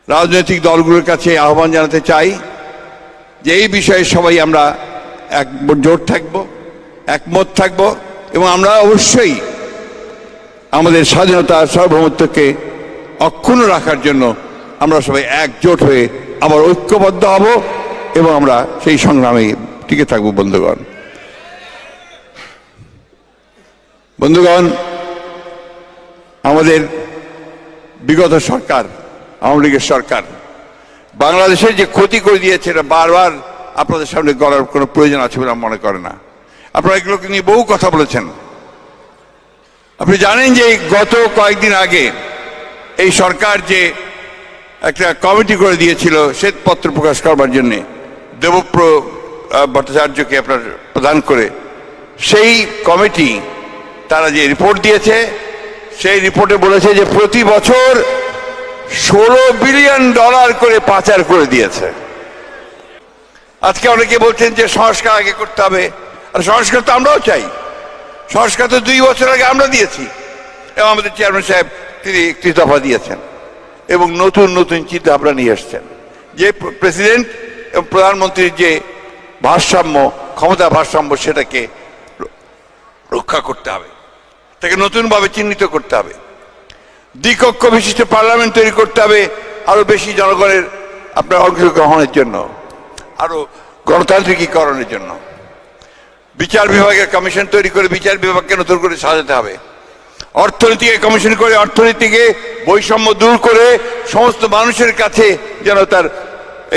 রাজনৈতিক দলগুলোর কাছে আহ্বান জানাতে চাই যে এই বিষয়ে সবাই আমরা জোট থাকব, একমত থাকব এবং আমরা অবশ্যই আমাদের স্বাধীনতা সার্বভৌমত্বকে অক্ষুণ্ণ রাখার জন্য আমরা সবাই একজোট হয়ে আবার ঐক্যবদ্ধ হব এবং আমরা সেই সংগ্রামে টিকে থাকব। বন্ধুগণ, আমাদের বিগত সরকার, আওয়ামী লীগের সরকার বাংলাদেশের যে ক্ষতি করে দিয়েছে এটা বারবার আপনাদের সামনে করার কোনো প্রয়োজন আছে বলে মনে করে না। আপনারা এগুলোকে নিয়ে বহু কথা বলেছেন। আপনি জানেন যে গত কয়েকদিন আগে এই সরকার যে একটা কমিটি করে দিয়েছিল শ্বেতপত্র প্রকাশ করবার জন্য দেবপ্র ভট্টাচার্যকে আপনার প্রদান করে, সেই কমিটি তারা যে রিপোর্ট দিয়েছে সেই রিপোর্টে বলেছে যে প্রতি বছর $16 বিলিয়ন করে পাচার করে দিয়েছে। আজকে অনেকে বলছেন যে সংস্কার আগে করতে হবে, আর সংস্কার তো আমরাও চাই। সংস্কার তো 2 বছর আগে আমরা দিয়েছি এবং আমাদের চেয়ারম্যান সাহেব তিনি 31 দফা দিয়েছেন এবং নতুন নতুন চিন্তা ভাবনা নিয়ে এসছেন। যে প্রেসিডেন্ট এবং প্রধানমন্ত্রীর যে ভারসাম্য, ক্ষমতা ভারসাম্য, সেটাকে রক্ষা করতে হবে, তাকে নতুনভাবে চিহ্নিত করতে হবে। দ্বিকক্ষ বিশিষ্ট পার্লামেন্ট তৈরি করতে হবে আরো বেশি জনগণের আপনার অংশগ্রহণের জন্য, আরো গণতান্ত্রিকীকরণের জন্য। বিচার বিভাগের কমিশন তৈরি করে বিচার বিভাগকে নতুন করে সাজাতে হবে। অর্থনীতিকে কমিশন করে অর্থনীতিকে বৈষম্য দূর করে সমস্ত মানুষের কাছে যেন তার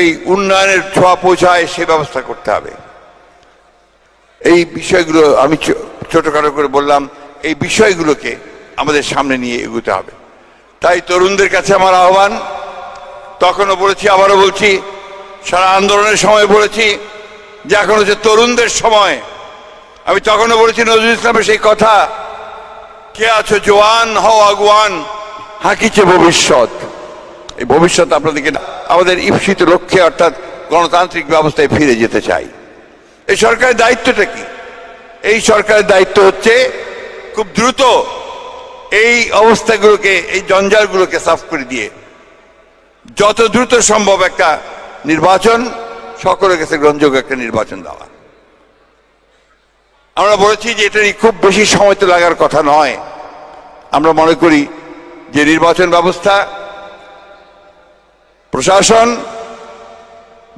এই উন্নয়নের ছোঁয়া পৌঁছায় সে ব্যবস্থা করতে হবে। এই বিষয়গুলো আমি ছোটখাটো করে বললাম, এই বিষয়গুলোকে আমাদের সামনে নিয়ে এগোতে হবে। তাই তরুণদের কাছে আমার আহ্বান, তখনও বলেছি আবারও বলছি, সারা আন্দোলনের সময় বলেছি যে এখন হচ্ছে তরুণদের সময়। আমি তখনও বলেছি নজরুল ইসলামের সেই কথা, কে আছো জওয়ান হও আগুয়ান, হাঁকিছে ভবিষ্যৎ। এই ভবিষ্যৎ আপনাদেরকে আমাদের ঈপ্সিত লক্ষ্যে অর্থাৎ গণতান্ত্রিক ব্যবস্থায় ফিরে যেতে চাই। এই সরকারের দায়িত্বটা কি? এই সরকারের দায়িত্ব হচ্ছে খুব দ্রুত এই অবস্থাগুলোকে, এই জঞ্জালগুলোকে সাফ করে দিয়ে যত দ্রুত সম্ভব একটা নির্বাচন, সকলের কাছে গ্রহণযোগ্য একটা নির্বাচন দেওয়া। আমরা বলেছি যে এটা খুব বেশি সময় তো লাগার কথা নয়। আমরা মনে করি যে নির্বাচন ব্যবস্থা, প্রশাসন,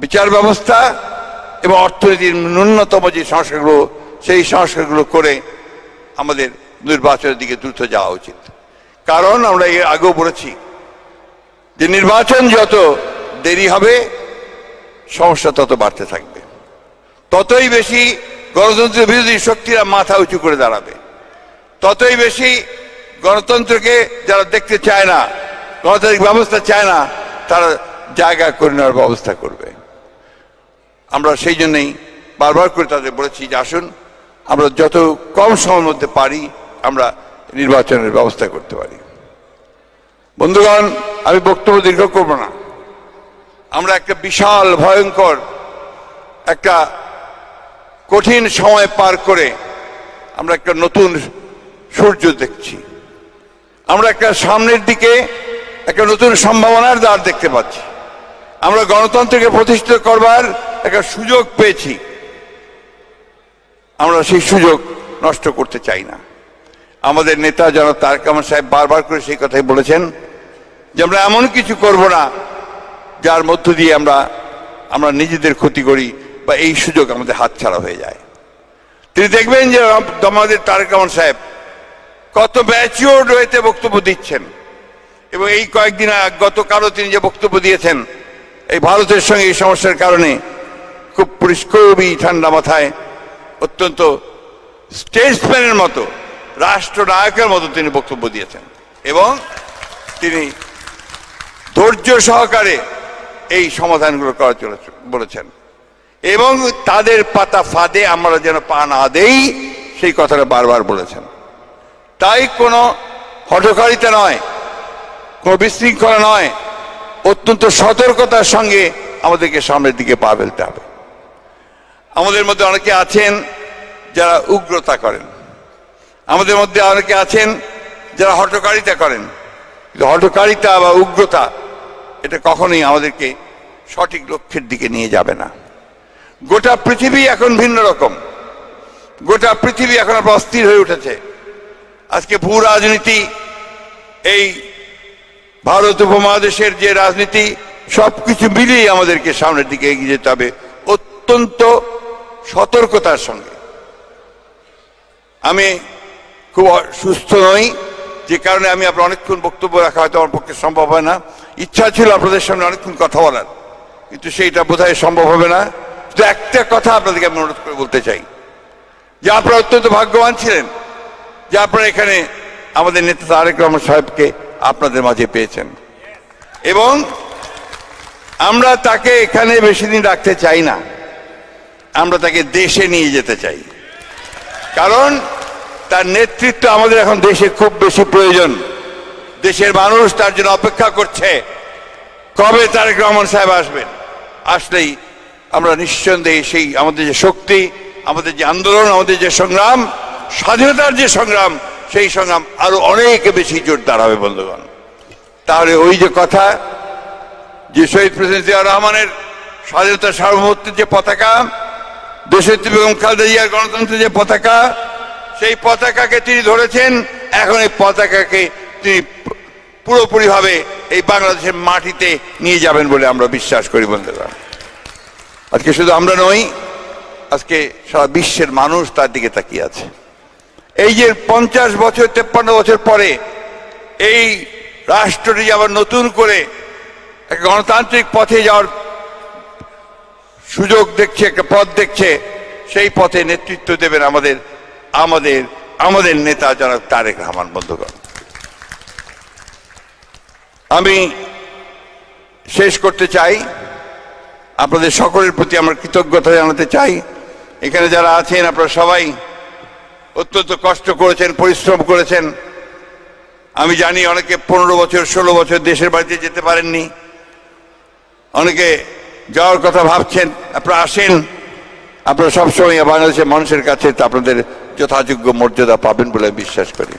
বিচার ব্যবস্থা এবং অর্থনীতির ন্যূনতম যে সংস্কারগুলো, সেই সংস্কারগুলো করে আমাদের নির্বাচনের দিকে দ্রুত যাওয়া উচিত। কারণ আমরা এর আগেও বলেছি যে নির্বাচন যত দেরি হবে সমস্যা তত বাড়তে থাকবে, ততই বেশি গণতন্ত্রের বিরোধী শক্তিরা মাথা উঁচু করে দাঁড়াবে, ততই বেশি গণতন্ত্রকে যারা দেখতে চায় না, গণতান্ত্রিক ব্যবস্থা চায় না, তারা জায়গা করে নেওয়ার ব্যবস্থা করবে। আমরা সেই জন্যই বারবার করে তাদের বলেছি যে আসুন আমরা যত কম সময়ের মধ্যে পারি আমরা নির্বাচনের ব্যবস্থা করতে পারি। বন্ধুগণ, আমি বক্তব্য দীর্ঘ করব না। আমরা একটা বিশাল ভয়ঙ্কর একটা কঠিন সময় পার করে আমরা একটা নতুন সূর্য দেখছি। আমরা একটা সামনের দিকে একটা নতুন সম্ভাবনার দ্বার দেখতে পাচ্ছি। আমরা গণতন্ত্রকে প্রতিষ্ঠিত করবার একটা সুযোগ পেয়েছি। আমরা সেই সুযোগ নষ্ট করতে চাই না। আমাদের নেতা জনাব তারেক রহমান সাহেব বারবার করে সেই কথাই বলেছেন যে আমরা এমন কিছু করব না যার মধ্য দিয়ে আমরা নিজেদের ক্ষতি করি বা এই সুযোগ আমাদের হাতছাড়া হয়ে যায়। তিনি দেখবেন যে আমাদের তারেক রহমান সাহেব কত ম্যাচিওরড ওয়েতে বক্তব্য দিচ্ছেন এবং এই কয়েকদিন গতকালও তিনি যে বক্তব্য দিয়েছেন এই ভারতের সঙ্গে এই সমস্যার কারণে খুব খুবই ঠান্ডা মাথায় অত্যন্ত স্টেটসম্যানের মতো, রাষ্ট্রনায়কের মতো তিনি বক্তব্য দিয়েছেন এবং তিনি ধৈর্য সহকারে এই সমাধানগুলো করা বলেছেন এবং তাদের পাতা ফাঁদে আমরা যেন পা না দেই সেই কথাটা বারবার বলেছেন। তাই কোনো হঠকারিতা নয়, কোনো বিশৃঙ্খলা নয়, অত্যন্ত সতর্কতার সঙ্গে আমাদেরকে সামনের দিকে পা ফেলতে হবে। আমাদের মধ্যে অনেকে আছেন যারা উগ্রতা করেন, আমাদের মধ্যে অনেকে আছেন যারা হঠকারিতা করেন, কিন্তু হঠকারিতা বা উগ্রতা এটা কখনোই আমাদেরকে সঠিক লক্ষ্যের দিকে নিয়ে যাবে না। গোটা পৃথিবী এখন ভিন্ন রকম, গোটা পৃথিবী এখন অস্থির হয়ে উঠেছে। আজকে ভূ রাজনীতি, এই ভারত উপমহাদেশের যে রাজনীতি, সবকিছু মিলিয়ে আমাদেরকে সামনের দিকে এগিয়ে যেতে হবে অত্যন্ত সতর্কতার সঙ্গে। আমি খুব সুস্থ নই, যে কারণে আমি আপনার অনেকক্ষণ বক্তব্য রাখা হয়তো আমার পক্ষে সম্ভব হয় না। ইচ্ছা ছিল আপনাদের সামনে অনেকক্ষণ কথা বলার, কিন্তু সেইটা বোধহয় সম্ভব হবে না। শুধু একটা কথা আপনাদেরকে আমি অনুরোধ করে বলতে চাই যে আপনারা অত্যন্ত ভাগ্যবান ছিলেন যে আপনারা এখানে আমাদের নেতা তারেক রহমান সাহেবকে আপনাদের মাঝে পেয়েছেন, এবং আমরা তাকে এখানে বেশি দিন রাখতে চাই না, আমরা তাকে দেশে নিয়ে যেতে চাই। কারণ তার নেতৃত্ব আমাদের এখন দেশে খুব বেশি প্রয়োজন। দেশের মানুষ তার জন্য অপেক্ষা করছে কবে তারেক রহমান সাহেব আসবেন। আসলেই আমরা নিঃসন্দেহে সেই আমাদের যে শক্তি, আমাদের যে আন্দোলন, আমাদের যে সংগ্রাম, স্বাধীনতার যে সংগ্রাম, সেই সংগ্রাম আরো অনেক বেশি জোরদার হবে বন্ধুগণ। তাহলে ওই যে কথা যে শহীদ প্রেসিডেন্ট জিয়া রহমানের স্বাধীনতার সার্বভৌমত্বের যে পতাকা, দেশনেত্রী বেগম খালেদা জিয়ার গণতন্ত্রের যে পতাকা, সেই পতাকাকে তিনি ধরেছেন। এখন এই পতাকাকে তিনি পুরোপুরিভাবে এই বাংলাদেশের মাটিতে নিয়ে যাবেন বলে আমরা বিশ্বাস করি বন্ধুগণ। আজকে শুধু আমরা নই, আজকে সারা বিশ্বের মানুষ তার দিকে তাকিয়ে আছে। এই যে 50 বছর 53 বছর পরে এই রাষ্ট্রটি আবার নতুন করে একটা গণতান্ত্রিক পথে যাওয়ার সুযোগ দেখছে, একটা পথ দেখছে, সেই পথে নেতৃত্ব দেবেন আমাদের আমাদের আমাদের নেতা জনাব তারেক রহমান বন্ধুগণ। আমি শেষ করতে চাই, আপনাদের সকলের প্রতি আমার কৃতজ্ঞতা জানাতে চাই। এখানে যারা আছেন আপনারা সবাই অত্যন্ত কষ্ট করেছেন, পরিশ্রম করেছেন। আমি জানি অনেকে 15 বছর 16 বছর দেশের বাড়িতে যেতে পারেননি, অনেকে যাওয়ার কথা ভাবছেন। আপনারা আসেন, আপনারা সবসময় বাংলাদেশের মানুষের কাছে আপনাদের যথাযোগ্য মর্যাদা পাবেন বলে বিশ্বাস করি।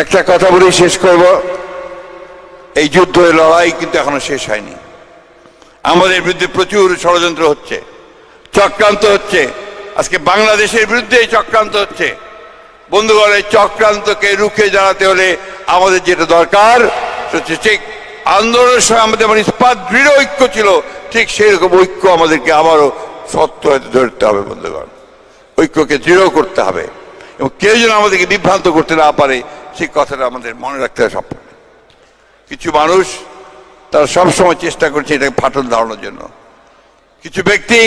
একটা কথা বলেই শেষ করব, এই যুদ্ধের লড়াই কিন্তু এখনো শেষ হয়নি। আমাদের বিরুদ্ধে প্রচুর ষড়যন্ত্র হচ্ছে, চক্রান্ত হচ্ছে। আজকে বাংলাদেশের বিরুদ্ধে চক্রান্ত হচ্ছে বন্ধুগণ। এই চক্রান্তকে রুখে দাঁড়াতে হলে আমাদের যেটা দরকার, ঠিক আন্দোলনের সময় আমাদের আমার ইস্পাত দৃঢ় ঐক্য ছিল, ঠিক সেই রকম ঐক্য আমাদেরকে আবারও সত্য হতে ধরতে হবে বন্ধুগণ। ঐক্যকে দৃঢ় করতে হবে, এবং কেউ যেন আমাদেরকে বিভ্রান্ত করতে না পারে সেই কথাটা আমাদের মনে রাখতে হবে। সব কিছু মানুষ তারা সবসময় চেষ্টা করছে এটাকে ফাটল ধরানোর জন্য। কিছু ব্যক্তি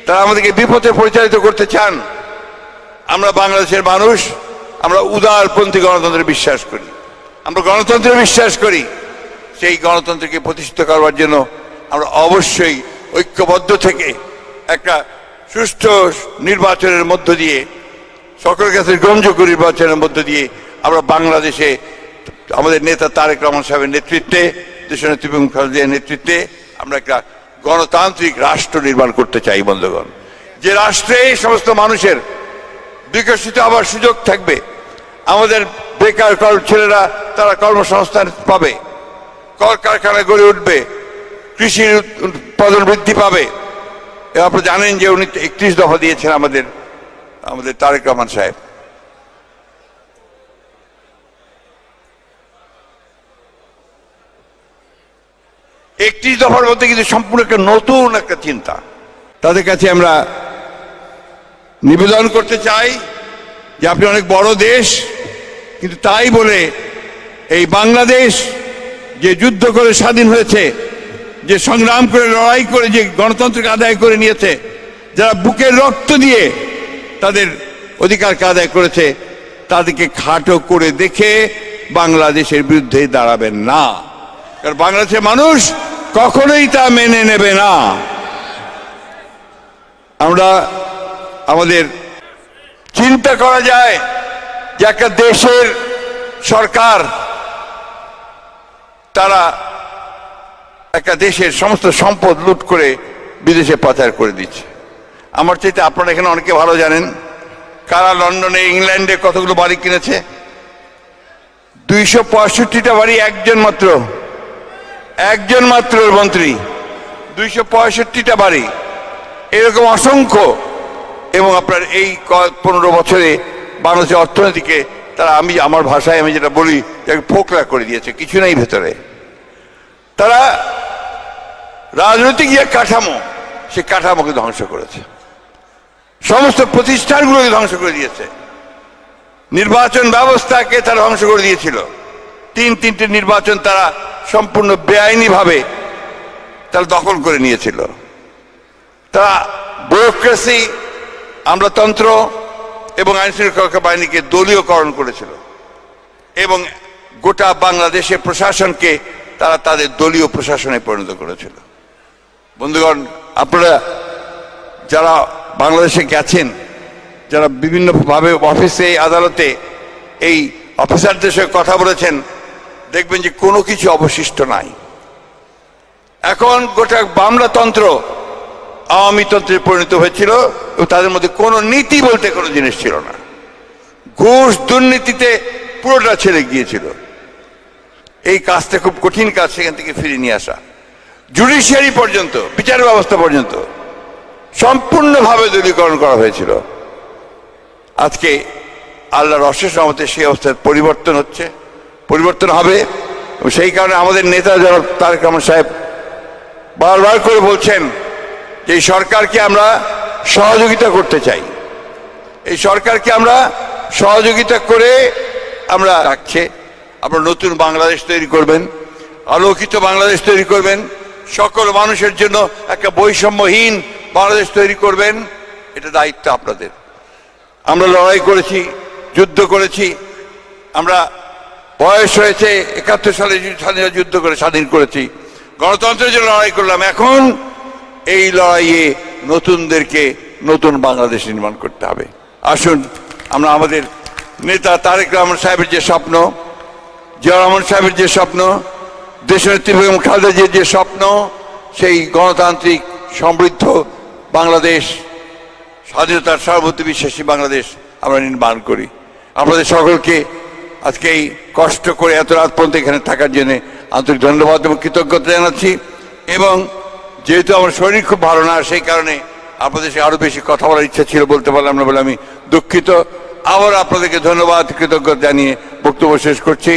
তারা আমাদেরকে বিপথে পরিচালিত করতে চান। আমরা বাংলাদেশের মানুষ, আমরা উদারপন্থী গণতন্ত্রে বিশ্বাস করি, আমরা গণতন্ত্রে বিশ্বাস করি। সেই গণতন্ত্রকে প্রতিষ্ঠিত করবার জন্য আমরা অবশ্যই ঐক্যবদ্ধ থেকে একটা সুষ্ঠু নির্বাচনের মধ্য দিয়ে, সকলের কাছে গ্রহণযোগ্য নির্বাচনের মধ্য দিয়ে আমরা বাংলাদেশে আমাদের নেতা তারেক রহমান সাহেবের নেতৃত্বে, দেশনেত্রী বেগম খালেদা জিয়ার নেতৃত্বে আমরা একটা গণতান্ত্রিক রাষ্ট্র নির্মাণ করতে চাই বন্ধুগণ। যে রাষ্ট্রে সমস্ত মানুষের বিকশিত হওয়ার সুযোগ থাকবে, আমাদের বেকার ছেলেরা তারা কর্মসংস্থান পাবে, কলকারখানা গড়ে উঠবে, কৃষির উৎপাদন বৃদ্ধি পাবে। আপনারা জানেন যে উনি 31 দফা দিয়েছেন আমাদের তারেক রহমান সাহেব। একটি দফার মধ্যে কিন্তু সম্পূর্ণ একটা নতুন একটা চিন্তা। তাদের কাছে আমরা নিবেদন করতে চাই যে আপনি অনেক বড় দেশ, কিন্তু তাই বলে এই বাংলাদেশ যে যুদ্ধ করে স্বাধীন হয়েছে, যে সংগ্রাম করে লড়াই করে যে গণতন্ত্রকে আদায় করে নিয়েছে, যারা বুকের রক্ত দিয়ে তাদের অধিকারকে আদায় করেছে, তাদেরকে খাটো করে দেখে বাংলাদেশের বিরুদ্ধে দাঁড়াবেন না। কারণ বাংলাদেশের মানুষ কখনোই তা মেনে নেবে না। আমরা আমাদের চিন্তা করা যায় যে একটা দেশের সরকার তারা একটা দেশের সমস্ত সম্পদ লুট করে বিদেশে পাচার করে দিচ্ছে। আমার চাইতে আপনারা এখানে অনেকে ভালো জানেন কারা লন্ডনে, ইংল্যান্ডে কতগুলো বাড়ি কিনেছে। 265টা বাড়ি একজন মাত্র একজন মাত্র মন্ত্রী, 265টা বাড়ি, এরকম অসংখ্য। এবং আপনার এই 15 বছরে বাংলাদেশের অর্থনীতিকে তারা, আমি আমার ভাষায় আমি যেটা বলি, ফোকলা করে দিয়েছে, কিছু নেই ভেতরে। তারা রাজনৈতিক যে কাঠামো, সে কাঠামোকে ধ্বংস করেছে, সমস্ত প্রতিষ্ঠানগুলোকে ধ্বংস করে দিয়েছে, নির্বাচন ব্যবস্থাকে তারা ধ্বংস করে দিয়েছিল। তিনটে নির্বাচন তারা সম্পূর্ণ বেআইনিভাবে তারা দখল করে নিয়েছিল। তারা ব্যুরোক্রেসি, আমলাতন্ত্র এবং আইন শৃঙ্খলা বাহিনীকে দলীয়করণ করেছিল এবং গোটা বাংলাদেশের প্রশাসনকে তারা তাদের দলীয় প্রশাসনে পরিণত করেছিল। বন্ধুগণ, আপনারা যারা বাংলাদেশে গেছেন, যারা বিভিন্নভাবে অফিসে, আদালতে এই অফিসারদের সঙ্গে কথা বলেছেন, দেখবেন যে কোনো কিছু অবশিষ্ট নাই। এখন গোটা বামলাতন্ত্র আওয়ামী তন্ত্রে পরিণত হয়েছিল এবং তাদের মধ্যে কোনো নীতি বলতে কোনো জিনিস ছিল না। ঘুষ দুর্নীতিতে পুরোটা ছেড়ে গিয়েছিল। এই কাজটা খুব কঠিন কাজ, সেখান থেকে ফিরে নিয়ে আসা। জুডিশিয়ারি পর্যন্ত, বিচার ব্যবস্থা পর্যন্ত সম্পূর্ণভাবে দলীয়করণ করা হয়েছিল। আজকে আল্লাহর অশেষ রহমতে সেই অবস্থার পরিবর্তন হচ্ছে, পরিবর্তন হবে। এবং সেই কারণে আমাদের নেতা জনাব তারেক রহমান সাহেব বারবার করে বলছেন যে এই সরকারকে আমরা সহযোগিতা করতে চাই, এই সরকারকে আমরা সহযোগিতা করে আমরা রাখছে। আপনারা নতুন বাংলাদেশ তৈরি করবেন, আলোকিত বাংলাদেশ তৈরি করবেন, সকল মানুষের জন্য একটা বৈষম্যহীন বাংলাদেশ তৈরি করবেন। এটা দায়িত্ব আপনাদের। আমরা লড়াই করেছি, যুদ্ধ করেছি, আমরা বয়স হয়েছে 71 সালে স্বাধীনতা যুদ্ধ করে স্বাধীন করেছি, গণতন্ত্রের জন্য লড়াই করলাম। এখন এই লড়াইয়ে নতুনদেরকে নতুন বাংলাদেশ নির্মাণ করতে হবে। আসুন আমরা আমাদের নেতা তারেক রহমান সাহেবের যে স্বপ্ন, জিয়া রহমান সাহেবের যে স্বপ্ন, দেশনেত্রী বেগম খালেদা জিয়ার যে স্বপ্ন, সেই গণতান্ত্রিক সমৃদ্ধ বাংলাদেশ, স্বাধীনতার সর্বত্র বিশ্বাসী বাংলাদেশ আমরা নির্মাণ করি। আপনাদের সকলকে আজকে এই কষ্ট করে এত রাত পর্যন্ত এখানে থাকার জন্য আন্তরিক ধন্যবাদ এবং কৃতজ্ঞতা জানাচ্ছি। এবং যেহেতু আমার শরীর খুব ভালো না, সেই কারণে আপনাদের সাথে আরো বেশি কথা বলার ইচ্ছা ছিল, বলতে পারলাম না বলে আমি দুঃখিত। আবার আপনাদেরকে ধন্যবাদ, কৃতজ্ঞতা জানিয়ে বক্তব্য শেষ করছি।